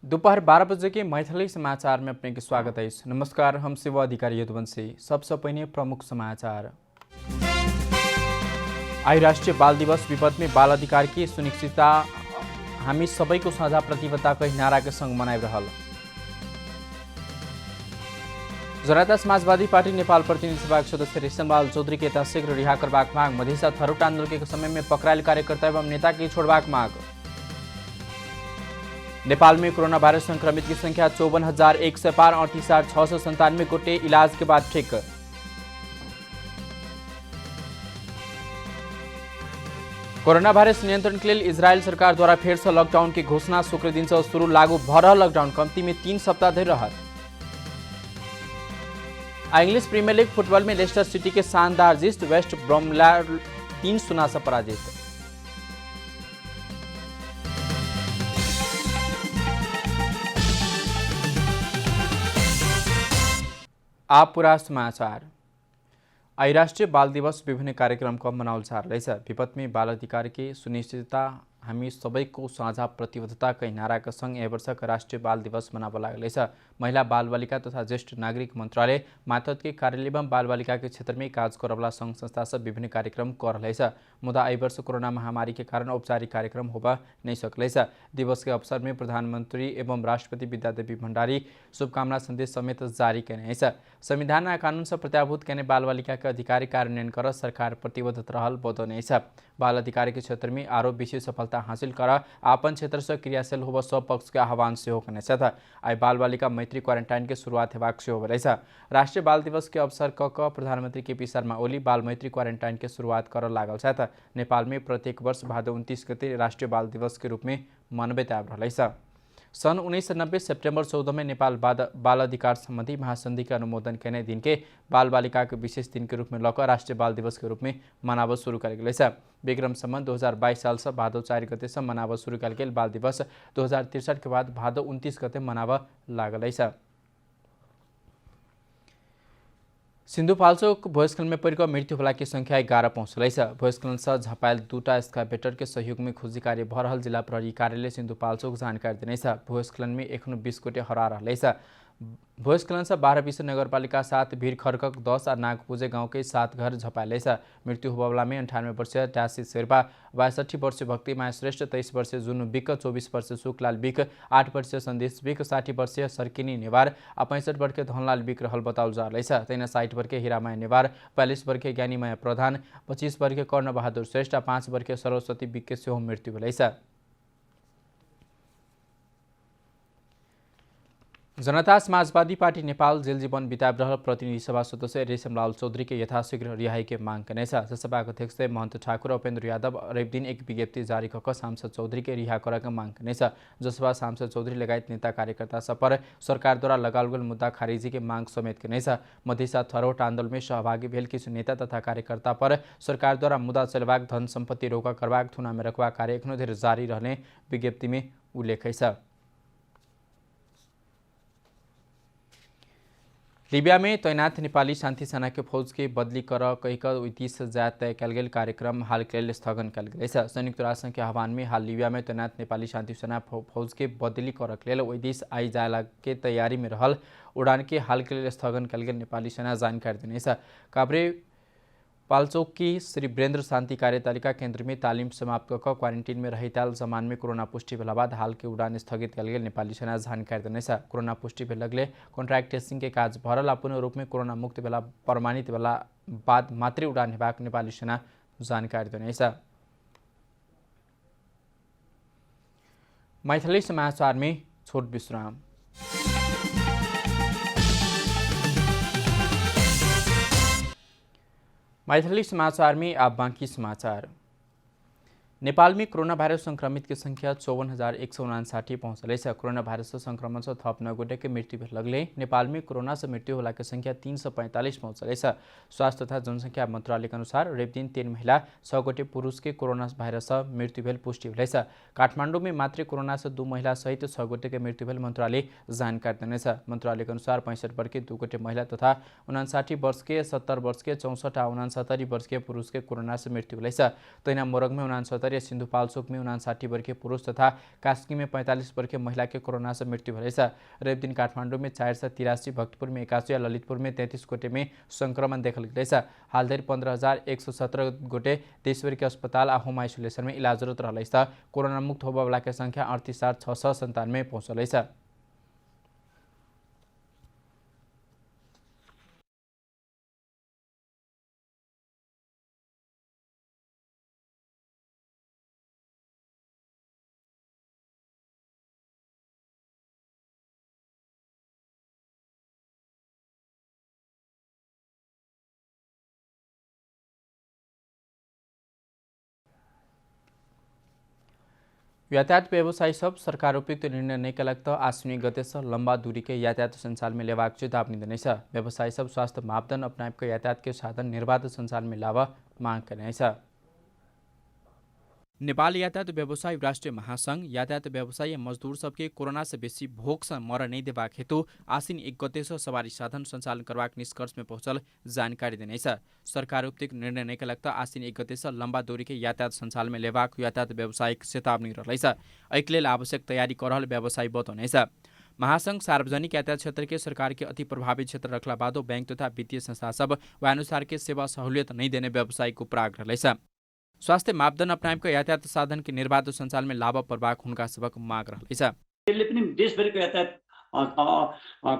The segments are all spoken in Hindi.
दोपहर 12 बजे के मैथिली समाचार में अपने के स्वागत है। नमस्कार, हम सेवा अधिकारी यदुवंशी। सबसे पहले प्रमुख समाचार। आई राष्ट्रीय बाल दिवस विपद में बाल अधिकार की सुनिश्चितता हामी सबैको साझा प्रतिबद्धता कही नारा के संग मनाइ रहल। जनता समाजवादी पार्टी नेपाल प्रतिनिधि सभा के सदस्य रेशमलाल चौधरी के यथाशीघ्र रिहा करबाक माग। मधेसा थरोट आंदोलन के समय में पकड़ायल कार्यकर्ता एवं नेता के छोड़बाक माग। नेपाल में कोरोना वायरस संक्रमित की संख्या 54,100 पार, 38,697 गोटे इलाज के बाद ठीक। कोरोना वायरस नियंत्रण के लिए इजरायल सरकार द्वारा फिर से लॉकडाउन की घोषणा। शुक्र दिन से शुरू लागू भर लॉकडाउन कम्ती में 3 सप्ताह धरि रहत। इंग्लिश प्रीमियर लीग फुटबॉल में लेस्टर सिटी के शानदार जीत, वेस्ट ब्रोमला 3-0 से पराजित। आप पूरा समाचार। आई राष्ट्रीय बाल दिवस विभिन्न कार्यक्रम को मनाउल जा रहा है। विपद में बाल अधिकार की सुनिश्चितता हामी सबैको साझा प्रतिबद्धता कही नारा के संग यह वर्षक राष्ट्रीय बाल दिवस मनाब लागल। महिला बाल बालिका तथा ज्येष्ठ नागरिक मंत्रालय मातहत के कार्यालय एवं बाल बालिका के क्षेत्र में कार्य करवला संघ संस्था सब विभिन्न कार्यक्रम कर रहे। मुदा आई वर्ष कोरोना महामारी के कारण औपचारिक कार्यक्रम होबा नहीं सकल। दिवस के अवसर में प्रधानमंत्री एवं राष्ट्रपति विद्यादेवी भण्डारी शुभकामना संदेश समेत जारी कने। संविधान आ कानून से प्रत्याभूत कने बाल बालिका के अधिकार कार्यान्वयन कर सरकार प्रतिबद्ध रहल बतौने। बाल अधिकार के क्षेत्र में आरो विशेष सफलता हासिल कर आपन क्षेत्र से क्रियाशील होब सब पक्ष के आह्वान से होने। आई बाल बालिका मैत्री क्वारंटाइन के शुरुआत हेबाक से हो रही। राष्ट्रीय बाल दिवस के अवसर क प्रधानमंत्री केपी शर्मा ओली बाल मैत्री क्वारंटाइन के शुरुआत कर लागल। नेपाल में प्रत्येक वर्ष भादो 29 गते राष्ट्रीय बाल दिवस के रूप में मनबैत आब रहा। सन 1990 सेप्टेम्बर 14 में नेपाल बाल अधिकार संबंधी महासंधि के अनुमोदन करने दिन के बाल बालिका के विशेष दिन के रूप में लौकर राष्ट्रीय बाल दिवस के रूप में मनाव शुरू कर गए। विक्रम संबंध 2022 साल से भादो 4 गते से मनाव शुरू कर गए बाल दिवस 2063 के बाद भादो 29 गते मनाव लागल। सिन्धुपाल्चोक भूस्खलन में पड़ मृत्यु होला की संख्या 11 पहुंचल। भूस्खलन से झपायल 2टा एक्सकावेटर के सहयोग में खोजी कार्य भ रहल जिला प्रहरी कार्यालय सिन्धुपाल्चोक जानकारी देने। भूस्खलन में एखनो 20 गोटे हरा रहे। भूस्खलन से 12 विश्व नगरपालिका 7 भीर खरकक 10 और नागपुजे गांव के 7 घर झपायल। मृत्यु होबला में 98 वर्षीय ट्यासी शेर्पा, 62 वर्षीय भक्तिमाया श्रेष्ठ, 23 वर्षीय जुनु बिक, 24 वर्षीय सुखलाल बिक, 8 वर्षीय संदेश बिक, 60 वर्षीय सर्किनी नेवार, 65 वर्षीय धनलाल बिक रहल बताउल जा रहा। तैना 60 वर्षीय हीरामाया नेवार, 42 वर्षीय ज्ञानीमाया प्रधान, 25 वर्षीय कर्ण बहादुर श्रेष्ठ, 5 वर्षीय सरस्वती बिक के सेहो मृत्यु भेल। जनता समाजवादी पार्टी नेपाल जेल जीवन बिताब रहल प्रतिनिधि सभा सदस्य रेशमलाल चौधरी के यथाशीघ्र रिहाई के मांग करने। सभा अध्यक्ष महंत ठाकुर उपेन्द्र यादव अरेब दिन एक विज्ञप्ति जारी कर सांसद चौधरी के रिहा कर मांग करने। जसपा सांसद चौधरी लगायत नेता कार्यकर्ता सब पर सरकार द्वारा लगाल गल मुद्दा खारिजी के मांग समेत करने। मधेसा थरोट आंदोलन में सहभागी भेल किछु नेता तथा कार्यकर्ता पर सरकार द्वारा मुद्दा चलबाक, धन सम्पत्ति रोका करबाक, थुना में रखवा कार्य एखनो धरि जारी रहने विज्ञप्ति में उल्लेख है। लीबिया में तैनात नेपाली शांति सेना के फौज के बदली कर कहीकर 30 जात तय कल गेल कार्यक्रम हाल के लिए स्थगन कल गए। संयुक्त राष्ट्र संघ के आह्वान में हाल लीबिया में तैनात नेपाली शांति सेना फौज के बदली कर ओहि देश आई जाए के तैयारी में रहल उड़ान के हाल के लिए स्थगन कल गेल नेपाली सेना जानकारी देने। काभ्रे पाल्चोक की श्री वीरेन्द्र शांति कार्यतालिका केंद्र में तालीम समाप्त कर क्वारंटीन में रहिताल जमान में कोरोना पुष्टि भेला बाद हाल के उड़ान स्थगित कल गेल नेपाली सेना जानकारी देने। कोरोना पुष्टि भेलगले कॉन्ट्रैक्ट टेस्टिंग के काज भरल पूर्ण रूप में कोरोना मुक्त भेला प्रमाणित भेला बाद मात्रै उड़ान हेबाक नेपाली सेना जानकारी देने। मैथिली समाचार में छोट विश्राम। मैथिली समाचार में आप बाकी समाचार। नेपाल में कोरोना वायरस संक्रमित की संख्या 54,159 पहुंचल। कोरोना वायरस से संक्रमण से थप 9 गोटे के मृत्यु लगले नेपाल में कोरोना से मृत्यु होला की संख्या 345 पहुंचल। स्वास्थ्य तथा जनसंख्या मंत्रालय के अनुसार रेप दिन 3 महिला 6 गोटे पुरुष के कोरोना वायरस से मृत्यु भेल पुष्टि भेल। काठमाडौँ में मात्र कोरोना से 2 महिला सहित 6 गोटे के मृत्यु भेल मंत्रालय जानकारी देने। मंत्रालय के अनुसार 65 वर्ष के 2 गोटे महिला तथा 59 वर्ष के 70 वर्ष के 64 और 69 वर्ष के पुरुष के कोरोना से मृत्यु भेल। तैना मोरग में 69 उत्तरीय सिन्धुपाल्चोक में 59 वर्षीय पुरुष तथा कास्की में 45 वर्षीय महिला के कोरोना से मृत्यु भएछ। रवि दिन काठमाडौँ में 483, भक्तपुर में 81 और ललितपुर में 33 गोटे में संक्रमण देखल गएछ। हालधरि 15,117 गोटे देशभर के अस्पताल आ होम आइसोलेशन में इलाजरत रहलैछ। कोरोना मुक्त होबवाला के संख्या 38,697 पहुँचलैछ। यातायात व्यवसायी सब सरकार उपयुक्त निर्णय नहीं कलक तो आसुनी गते से लंबा दूरी के यातायात संचालन में लेवाक चेतावनी देने से व्यवसायी सब स्वास्थ्य मापदंड अपनाए के यातायात के साधन निर्बाध संचालन में लावा मांग करने से नेपाल यातायात व्यवसायी राष्ट्रिय महासंघ यातायात व्यवसायी मजदूर सबके कोरोना से बेसी भोग से मर नहीं देबाक हेतु आसिन 1 गते से सवारी साधन संचालन करवाक निष्कर्ष में पहुंचल जानकारी देने से सरकार उपयुक्त निर्णय नहीं कलक तो आसिन 1 गते से लंबा दूरी के यातायात संचालन में लेबाक यातायात व्यवसायिक चेतावनी रहलैछ। एहिके लेल आवश्यक तैयारी करल व्यवसायी बतौनेछ। महासंघ सार्वजनिक यातायात क्षेत्र के सरकार के अति प्रभावित क्षेत्र रखला बादो बैंक तथा वित्तीय संस्था सब वह अनुसार के सेवा सहूलियत नहीं देने व्यवसायी को प्राग रहलैछ। स्वास्थ्य मापदण्ड अपनाएका यातायात साधन के निर्बाध सञ्चालन में लाभ प्रभाग हुनका सबक माग रहलैछ। यसले पनि देशभरिको यातायात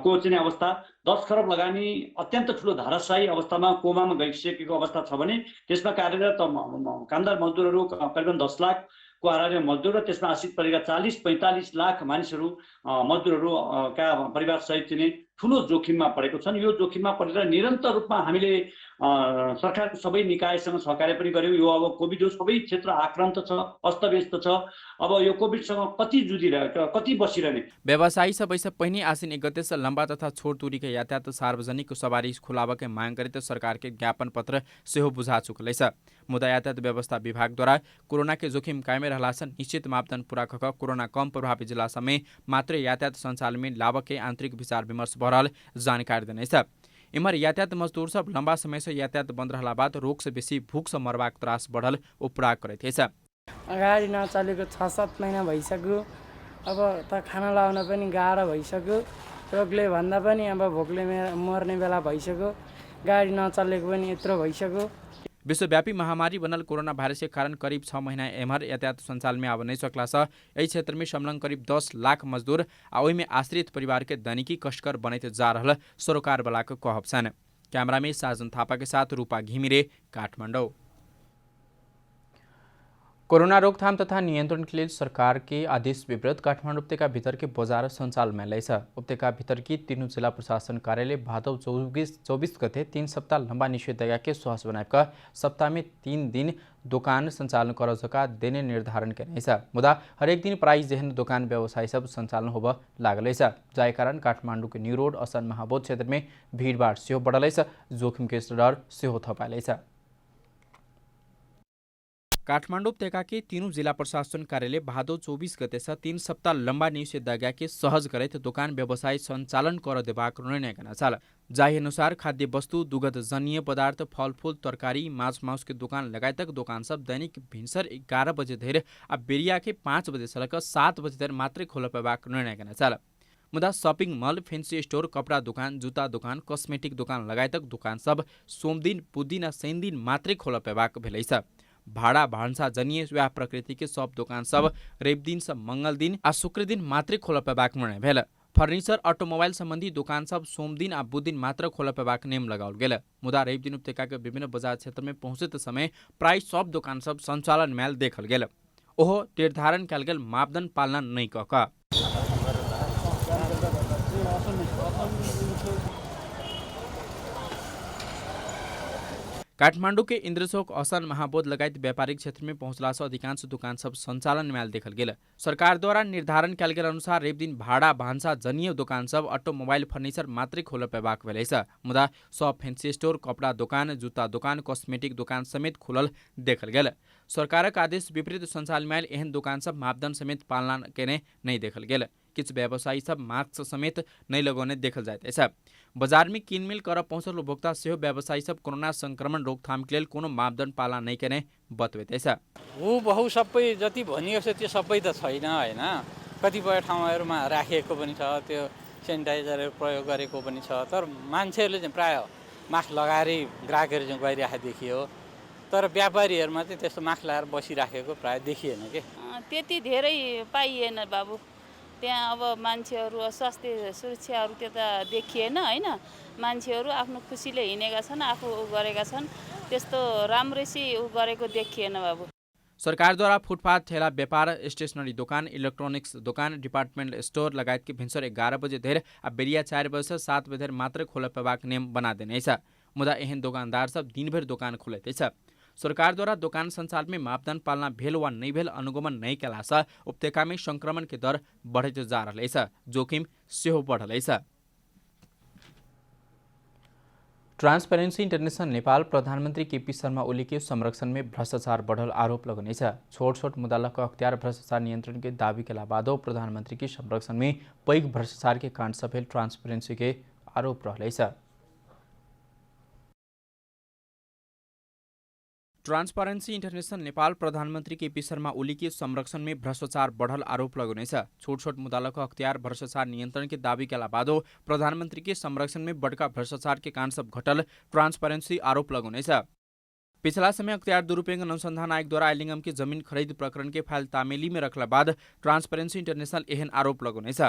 को चाहिँ अवस्था 10 खरब लगानी अत्यन्त ठुलो धाराशायी अवस्थामा कोमामा गइसकेको अवस्था छ भने त्यसमा कार्यरत कामदार मजदुरहरू करिबन 10 लाख को आधारमा मजदुर र त्यसमा आश्रित परेका 40-45 लाख मानिसहरू मजदुरहरू का परिवार सहित चाहिँ ठुलो जोखिममा परेको छन्। यो जोखिममा परेर निरन्तर रूपमा हामीले सरकारको सबै निकायसँग सहकार्य पनि गर्यौं। यो अब कोभिड हो, सबै क्षेत्र आक्रान्त छ, अस्तव्यस्त छ। अब यो कोभिडसँग कति जुझिरहेको, कति बसिरहने व्यवसायी सब ऐसा पहिनी आसिन 1 गते से लंबा तथा छोट दूरी के यातायात सार्वजनिक सवारी खुलावा के मांग करे तो सरकार के ज्ञापन पत्र सेहो बुझा चुकलैछ। मुदा यातायात व्यवस्था विभाग द्वारा कोरोना के जोखिम कायमे रहला से निश्चित मापदण्ड पूरा कक कोरोना कम प्रभावित जिला समय मात्र यातायात संचालन में लाभ के आंतरिक विचार विमर्श भरल जानकारी देनेछ। इमर यातायात मजदूर सब लंबा समय से यातायात बंद रहला बाद रोग से बेसी भूख से मरबाक त्रास बढ़ल उपराग करेथेछ। गाडी नचलेको 6-7 महिना भइसक्यो। अब त खाना लाउन पनि गाह्रो भइसक्यो। रोगले भन्दा पनि अब भोकले मर्ने बेला भइसक्यो। गाडी नचलेको पनि यत्रो भइसक्यो। विश्वव्यापी महामारी बनल कोरोना भाइरस के कारण करीब 6 महीना एमहर यातायात संचालन में आब नहीं सकला से यही क्षेत्र में संलग्न करीब 10 लाख मजदूर आ ओहि में आश्रित परिवार के दैनिकी कष्टकर बनैत जा रहल सरोकार वाला के कहब छन्। कैमरा में साजन थापा के साथ रूपा घिमिरे, काठमाडौँ। कोरोना रोकथाम तथा नियंत्रण के लिए सरकार के आदेश विपरीत काठमाडौँ उपत्यका भीतर के बजार संचालन में लैछ। उपत्यका भीतर की तीनों जिला प्रशासन कार्यालय भादौ 24 गते 3 सप्ताह लंबा निषेधाज्ञा के सहज बनाएका सप्ताह में 3 दिन दुकान संचालन कर सका देने निर्धारण करनेछ। मुदा हरेक दिन प्राइस जेहन दुकान व्यवसाय सब संचालन होब लागलैछ। जाय कारण काठमाडौँ के न्यू रोड असन महाबोध क्षेत्र में भीड़भाड़ सेहो बढ़लैछ, जोखिम के डर सेहो थपाइलैछ। काठमाडौँ उपत्यका के तीनों जिला प्रशासन कार्यालय भादौ 24 गते से 3 सप्ताह लंबा निषेधाज्ञा के सहज करैत दुकान व्यवसाय संचालन कर देबाक निर्णय करना छल। जाहि अनुसार खाद्य वस्तु, दुग्ध जन्य पदार्थ, फलफूल, तरकारी, माछ मांस के दुकान लगायतक दुकान सब दैनिक भिनसर 11 बजे धरि आ बेरिया के 5 बजे से लेकर 7 बजे धरि मात्रै खोल पेबाक निर्णय करना छल। मुदा शॉपिंग मॉल, फैंसी स्टोर, कपड़ा दुकान, जूता दुकान, कॉस्मेटिक दुकान लगायतक दुकान सब सोमदिन, बुधदिन आ शनिदिन मात्रै खोल पेबाक भेलैछ। भाडा भान्सा जनिए व्याह प्रकृति के सब दुकान सब रवि दिन से मंगल दिन आ शुक्र दिन मात्रै खोल पेबाक निर्णय भेल। फर्निचर, ऑटोमोबाइल संबंधी दुकान सब सोमदिन आ बुधदिन मात्र खोल पेबाक नेम लगाओल गेल। मुदा रवि दिन उपत्यका के विभिन्न बाजार क्षेत्र में पहुंचते समय प्राय सब दुकान सब संचालन में देखल गेल। ओहो निर्धारण कयल गेल मापदण्ड पालना नहीं कऽ काठमाडौँ के इन्द्रचोक, असन, महाबोध लगायत व्यापारिक क्षेत्र में पहुंचला से अधिकांश दुकान सब संचालन में देखल गेल। सरकार द्वारा निर्धारण कयल गेल अनुसार रवि दिन भाडा भान्सा जनिय दुकान सब, ऑटोमोबाइल, फर्निचर मात्रै खोल पेबाक भेलैछ। मुदा सब फैंसी स्टोर, कपड़ा दुकान, जूता दुकान, कॉस्मेटिक दुकान समेत खुलल देखल गेल। सरकारक आदेश विपरीत संचालन में एहन दुकान सब मापदण्ड समेत पालना केने नहीं देखल गेल। किछु व्यवसायी सब मास्क समेत नहीं लगौने देखल जाइत अछि। बाजार में किनमेल कर पहुँचल उपभोक्ता सेहो व्यवसायी सब कोरोना संक्रमण रोकथाम के लेल कोनो मापदण्ड पालना नहीं केने बतबैतेछ। हु बहु सबै जति भनिएको छ त्यो सबै त छैन हैन। कतिपय ठाउँहरूमा राखिएको पनि छ, त्यो सेनिटाइजरहरू प्रयोग गरेको पनि छ, तर मान्छेहरूले चाहिँ प्राय मास्क लगाएरै ग्राहकहरू चाहिँ गइरहेको देखियो। तर व्यापारीहरूमा चाहिँ त्यस्तो मास्क लगाएर बसिराखेको प्राय देखिएन के। त्यति धेरै पाइएन बाबु। त्यहाँ अब मान्छेहरू स्वास्थ्य सुरक्षाहरू त्यता देखिएन हैन। मान्छेहरू आफ्नो खुसीले हिँडेका छन्, आफू गरेका छन्, त्यस्तो राम्रैसी गरेको देखिएन बाबु। सरकारद्वारा फुटपाथ ठेला व्यापार, स्टेशनरी दोकान, इलेक्ट्रोनिक्स दोकान, डिपार्टमेन्ट स्टोर लगायत के भिन्सर 11 बजे धेर आ बेरिया 4 बजे से 7 बजे धेर मात्र खोले पेबाक नियम बना देने छ। मुदा एहन दुकानदार सब दिनभर दुकान खोलेतेछ। सरकारद्वारा दोकान सञ्चालन में मापदण्ड पालना भेल वा नहीं भेल अनुगमन नहीं केलासँ उपत्यका में संक्रमण के दर बढ़ते जा रहलेछ, जोखिम सेहो बढ़लेछ। ट्रांसपेरेंसी इंटरनेशनल नेपाल प्रधानमंत्री केपी शर्मा ओली के संरक्षण में भ्रष्टाचार बढ़ल आरोप लगनेछ। छोट छोट मुद्दालक अख्तियार भ्रष्टाचार नियंत्रण के दावी के बादो प्रधानमंत्री के संरक्षण में पैघ भ्रष्टाचार के काण्ड सफेल ट्रांसपेरेंसी के आरोप रहलेछ। ट्रांसपेरेंसी इंटरनेशनल नेपाल प्रधानमंत्री केपी शर्मा ओली के संरक्षण में भ्रष्टाचार बढ़ल आरोप लगनेछ। छोट छोट मुद्दालक अख्तियार भ्रष्टाचार नियंत्रण के दावी के बादो प्रधानमंत्री के संरक्षण में बड़का भ्रष्टाचार के काण्ड सब घटल ट्रांसपेरेंसी आरोप लगनेछ। पिछला समय अख्तियार दुरुपयोग अनुसंधान आयोग द्वारा आइलिंगम की जमीन खरीद प्रकरण के फाइल तामेली में रखला बाद ट्रांसपेरेंसी इंटरनेशनल एहन आरोप लगनेछ।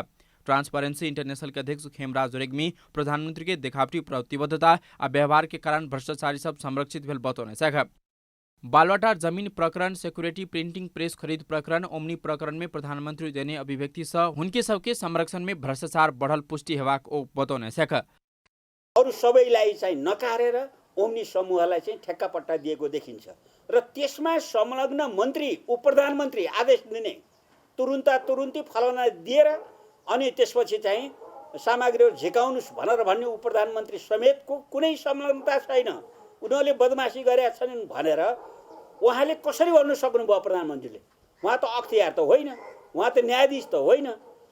ट्रांसपेरेंसी इंटरनेशनल के अध्यक्ष खेमराज रेग्मी प्रधानमंत्री के देखावटी प्रतिबद्धता आ व्यवहार के कारण भ्रष्टाचारी सब संरक्षित भेल बतौनेछ। बालवाटार जमीन प्रकरण, सिक्योरिटी प्रिंटिंग प्रेस खरीद प्रकरण, ओमनी प्रकरण में प्रधानमंत्री देने अभिव्यक्ति से उनके सबके संरक्षण में भ्रष्टाचार बढ़ल पुष्टि हेबाक बतौनेछ। अरु सबैलाई चाहिँ नकारेर ओमनी समूहलाई चाहिँ ठेक्कापट्टा दिएको देखिन्छ र त्यसमा संलग्न मन्त्री उपप्रधानमन्त्री आदेश दिने तुरुन्तै फलाना दिएर अनि त्यसपछि चाहिँ सामग्रीहरू झिकाउनुस् भनेर भन्ने उपप्रधानमन्त्री समेतको कुनै संलग्नता छैन। उनीहरूले बदमासी गरेका छन् भनेर उहाँले कसरी गर्नु सक्नुभयो प्रधानमन्त्रीले? उहाँ त अख्तियार त होइन, उहाँ त न्यायाधीश त होइन।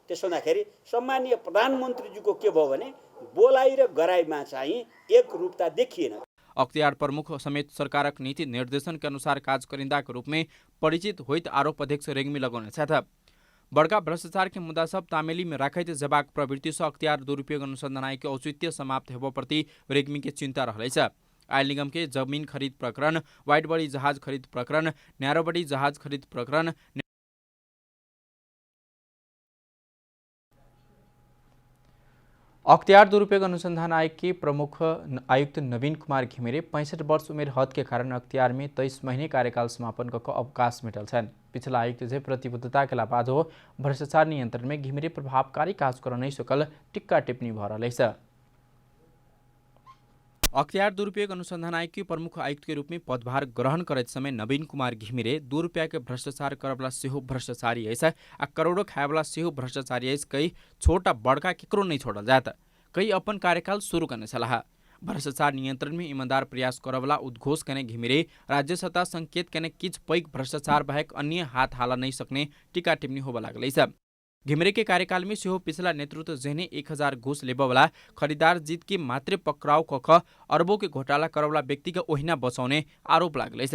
त्यसो हुँदाखेरि सम्माननीय प्रधानमन्त्रीजीको के भयो भने बोलाइ र गराइमा चाहिँ एक रूपता देखिएन। अख्तियार प्रमुख समेत सरकारक नीति निर्देशन के अनुसार काज करिंदा के रूप में परिचित होइत आरोप अध्यक्ष रेग्मी लगौनेछ। बड़का भ्रष्टाचार के मुद्दा सब तामेली में राखैत जबाक प्रवृत्ति से अख्तियार दुरुपयोग अनुसंधान आयोग के औचित्य समाप्त हेबो प्रति रेग्मी के चिंता रहलेछ। आयल निगम के जमीन खरीद प्रकरण, वाइड बॉडी जहाज खरीद प्रकरण, नैरो बॉडी जहाज खरीद प्रकरण, अख्तियार दुरुपयोग अनुसंधान आयोग के प्रमुख आयुक्त नवीन कुमार घिमिरे 65 वर्ष उमेर हद के कारण अख्तियार में 23 महीने कार्यकाल समापन को अवकाश मिटल छन्। पिछला आयुक्त से प्रतिबद्धता के बाद हो भ्रष्टाचार नियंत्रण में घिमिरे प्रभावकारी काज कर नहीं सकल टिक्का टिप्पणी भ रहलेछ। अख्तियार दुरुपयोग अनुसंधान आयोग के प्रमुख आयुक्त के रूप में पदभार ग्रहण करते समय नवीन कुमार घिमिरे 2 रुपया के भ्रष्टाचार करवाला सेहो भ्रष्टाचारी ऐसा आ करोड़ों खाएवाला सेहो भ्रष्टाचारी ऐस कई छोटा बड़का केकरो नहीं छोड़ल जाता। कई अपन कार्यकाल शुरू करने सलाह। भ्रष्टाचार नियंत्रण में ईमानदार प्रयास करवाला उद्घोष करने घिमिरे राज्य सत्ता संकेत करने किच पैघ भ्रष्टाचार बाहेक अन्य हाथ हाला नहीं सकने टीका टिप्पणी होबा लागलैछ। घिमिरे के कार्यकाल में सेहो पिछला नेतृत्व जेने 1000 घूस लेबवाला खरीदार जीत के मात्रे पक्राउ कख अरबों के घोटाला करवाला व्यक्ति का ओहिना बचाउने आरोप लागलैछ।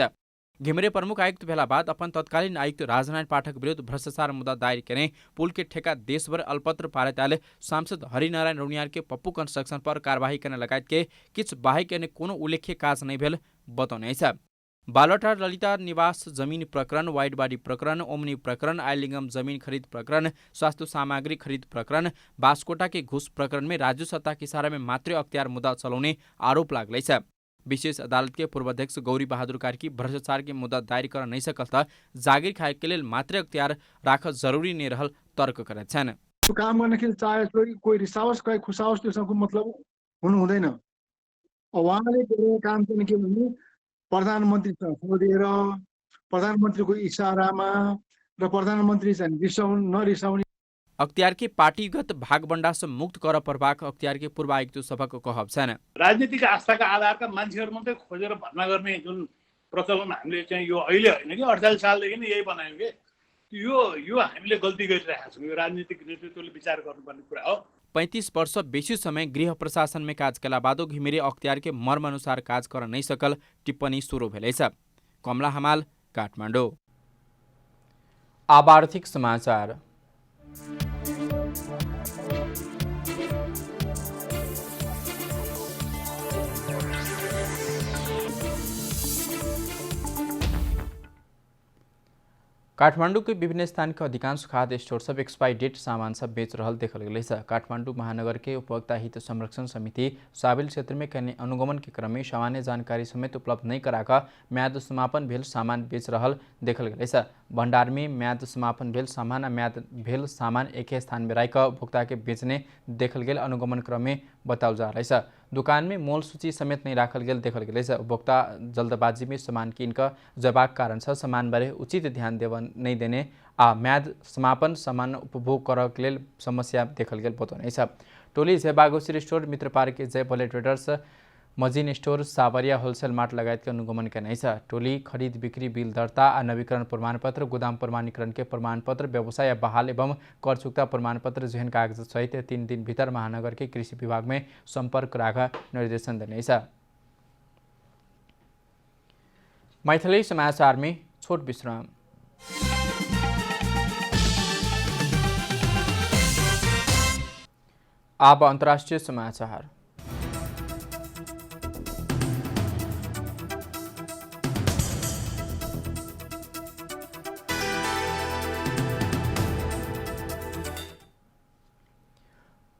घिमिरे प्रमुख आयुक्त भेला बाद अपन तत्कालीन आयुक्त राजनारायण पाठक विरुद्ध भ्रष्टाचार मुद्दा दायर करे पुल के ठेका देशभर अल्पत्र पारेताले सांसद हरिनारायण रौनियार के पप्पू कंस्ट्रक्शन पर कार्यवाही करने लगायत के किछ बाहेक अन्य कोनो उल्लेख्य काज नहीं भेल बताउनेछ। बालवाटार ललिता निवास जमीन प्रकरण, वाइड बॉडी प्रकरण, ओमनी प्रकरण, आइलिंगम जमीन खरीद प्रकरण, स्वास्थ्य सामग्री खरीद प्रकरण, बासकोटा के घुस प्रकरण में राज्य सत्ता के इशारा में मात्र अख्तियार मुद्दा चलाउने आरोप लागलैछ। विशेष अदालत के पूर्व अध्यक्ष गौरी बहादुर कार्की भ्रष्टाचार के मुद्दा दायर कर नहीं सकल त जागिर खाए के लेल मात्र अख्तियार राख जरूरी नहीं रहल तर्क करेका छन्। काम गर्न के चाहे कोही रिसाओस् कोही खुसाओस् त्यसको मतलब हुनु हुँदैन। उहाँले गरेको काम चाहिँ के भन्नु प्रधानमन्त्रीसँग सोधेर प्रधानमन्त्रीको इशारामा र प्रधानमन्त्री चाहिँ नरिसाउने अख्तियार के पार्टीगत भागबण्डा से मुक्त कर प्रभाग अख्तियार के पूर्व आयुक्त सभाको कहब छैन। राजनीतिक आस्थाका आधारका मान्छेहरू मात्रै खोजेर भर्ना गर्ने जुन प्रचलन हामीले चाहिँ यो अहिले होइन कि 48 सालदेखि नै यही बनायौँ कि यो हामीले गल्ती गरिरहेका छौँ। यो राजनीतिक नेतृत्वले विचार गर्नुपर्ने कुरा हो। 35 वर्ष बेसी समय गृह प्रशासन में काज कला बादो घिमिरे अख्तियार के मर्म अनुसार काज कर नहीं सकल टिप्पणी शुरू भेलै छ। कमला हमाल, काठमाडौँ। अब आर्थिक समाचार। काठमाडौँ के विभिन्न स्थान के अधिकांश खाद्य स्टोर सब एक्सपायरी डेट सामान सब बेच रहल देखल गेलै छ। काठमाडौँ महानगर के उपभोक्ता हित संरक्षण समिति साबिल क्षेत्र में कने अनुगमन के क्रम में सामान्य जानकारी समेत उपलब्ध नहीं कराकर म्याद समापन भेल सामान बेच रहल देखल गेलै छ। भंडार में म्याद समापन भेल सामान आ म्याद भेल सामान एक स्थान में राखकर उपभोक्ता के बेचने देखल गेल अनुगमन क्रम में बताओल जा रहा है। दुकान में मोल सूची समेत नहीं राखल गेल देखल गेलै छ। उपभोक्ता जल्दबाजी में सामान किनकर जबाक कारण छ सामान बारे उचित ध्यान नहीं देने आ म्याद समापन सामान उपभोग कर लेल समस्या देखल गेल बतौने छ। टोली जय बागोसिर स्टोर, मित्र पार्क के जय भोले ट्रेडर्स, मजिन स्टोर, सावरिया होलसेल मार्ट लगायत के अनुगमन करने छ। टोली खरीद बिक्री बिल दर्ता आ नवीकरण प्रमाणपत्र, गोदाम प्रमाणीकरण के प्रमाणपत्र, व्यवसाय बहाल एवं कर चुक्ता प्रमाणपत्र जहन कागज सहित 3 दिन भीतर महानगर के कृषि विभाग में संपर्क राख निर्देशन देने छ। मैथिली समाचार में छोट विश्राम। अब अंतर्राष्ट्रीय समाचार।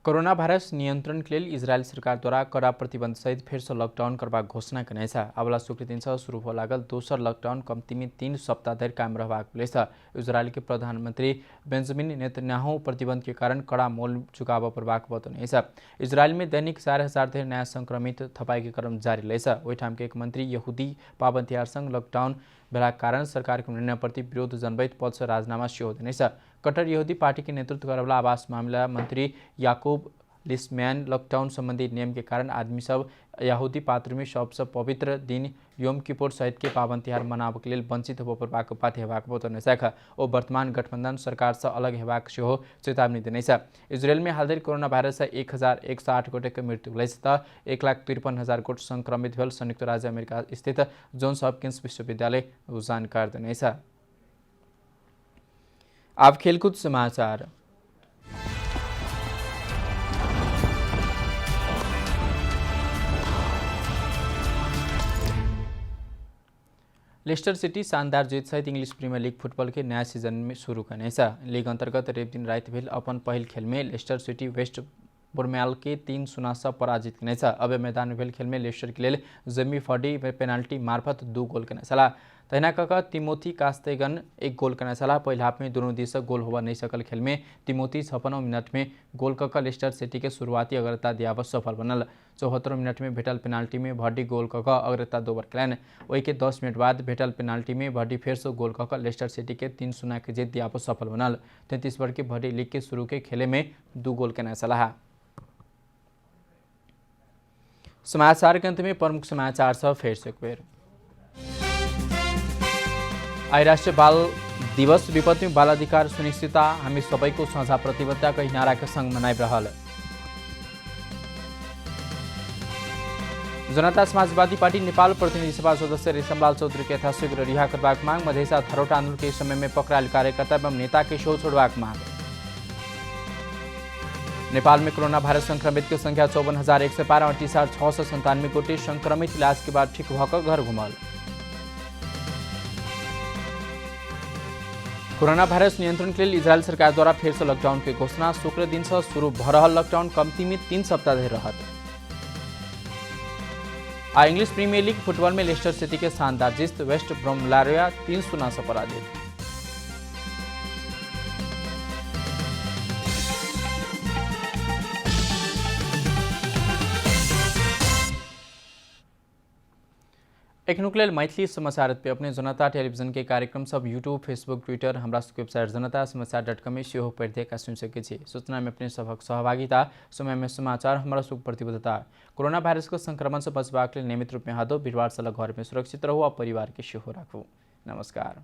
कोरोना भाइरस नियंत्रण के लिए इजरायल सरकार द्वारा कड़ा प्रतिबंध सहित फिर से लॉकडाउन करबाक घोषणा करने छ। अबला शुक्र दिन से शुरू हो लागल दोसर लॉकडाउन कम्ती में 3 सप्ताह धरि कायम रहबाक भेलै छ। इजरायल के प्रधानमंत्री बेंजामिन नेतन्याहू प्रतिबंध के कारण कड़ा मोल चुकाव पड़बाक बतौने छ। इजरायल में दैनिक 4,000 धरि नया संक्रमित थपाई के क्रम जारी रहलै छ। ओहिठाम के एक मंत्री यहूदी पाबन तिहार संग लॉकडाउन भेलाक कारण सरकार के निर्णय प्रति विरोध जनबैत पद से राजीनामा सेहो देने छ। कट्टर यहूदी पार्टी के नेतृत्व करवला आवास मामला मंत्री याकूब लिस्मैन लॉकडाउन संबंधी नियम के कारण आदमी सब यहूदी पात्र में सबसे पवित्र दिन योम किपोर सहित के पावन तिहार मनाब के लिए वंचित हो पड़बाक बात हेबाक बतौने छ। ओ वर्तमान गठबंधन सरकार से अलग हेबाक सेहो चेतावनी देने छ। इजरायल में हाल कोरोना भाइरस से 1,108 गोटे के मृत्यु भेलै छ। 1,53,000 गोट संक्रमित भेल संयुक्त राज्य अमेरिका स्थित जोन्स हॉपकिंस विश्वविद्यालय जानकारी देने छ। अब खेलकूद समाचार। लेस्टर सिटी शानदार जीत सहित इंग्लिश प्रीमियर लीग फुटबॉल के नया सीजन में शुरू करने छ। लीग अंतर्गत रेप दिन रात भेल अपन पहल खेल में लेस्टर सिटी वेस्ट ब्रोमैल के 3-0 से पराजित करने छ। अब मैदान में भेल खेल में लेस्टर के लिए जेमी फर्डी पेनाल्टी मार्फत 2 गोल करने छला। तहिना कऽ तिमोथी कास्तेगन 1 गोल करने छला। पहिल हाफ में दोनों दिस गोल होबा नहीं सकल खेल में तिमोथी 56 मिनट में गोल कऽ लेस्टर सिटी के शुरुआती अग्रता दियाब सफल बनल। 74 मिनट में भेटल पेनाल्टी में भड्डी गोल कऽ अग्रता 2 बार केलनि। वही के 10 मिनट बाद भेटल पेनाल्टी में भड्डी फिर से गोल कऽ लेस्टर सिटी के 3-0 के जीत दियाब सफल बनल। 33 वर्ष के भड्डी लीग के शुरू के खेले में 2 गोल करने छला। समाचार के अंत में प्रमुख समाचार सब फिर से एक बेर। आई राष्ट्रीय बाल दिवस विपत्ति में बाल अधिकार सुनिश्चितता हामी सबैको साझा प्रतिबद्धता कही नारा के संग मनाइब रहल। जनता समाजवादी पार्टी नेपाल प्रतिनिधि सभा सदस्य रेशमलाल चौधरी के यथाशीघ्र रिहा करबाक मांग। मधेसा थरोटा आंदोलन के समय में पकड़ायल कार्यकर्ता एवं नेता के शो छोड़बाक मांग। नेपाल में कोरोना वायरस संक्रमित की संख्या 54,112 38,697 गोटे संक्रमित इलाज के बाद ठीक होकर घर घुमल। कोरोना वायरस नियंत्रण के लिए इजरायल सरकार द्वारा फिर से लॉकडाउन की घोषणा। शुक्र दिन से शुरू भ रहल लॉकडाउन कम्ती में 3 सप्ताह धरि रहत। आ इंग्लिश प्रीमियर लीग फुटबॉल में लेस्टर सिटी के शानदार जीत, वेस्ट ब्रोमलारिया 3-0 से पराजित। एक नुकलेल मैथिली समाचार पे अपने जनता टेलीविजन के कार्यक्रम सब यूट्यूब, फेसबुक, ट्विटर, हमरा वेबसाइट जनता-समाचार.com में सेहो पढ़ देख सुन सके छी। सूचना में अपने सबक सहभागिता, समय में समाचार हमारा सुख प्रतिबद्धता। कोरोना वायरस को संक्रमण से बचबाक लेल नियमित रूप में हाथों वीरवार सलग घर में सुरक्षित रहू और परिवार के सेहो राखू। नमस्कार।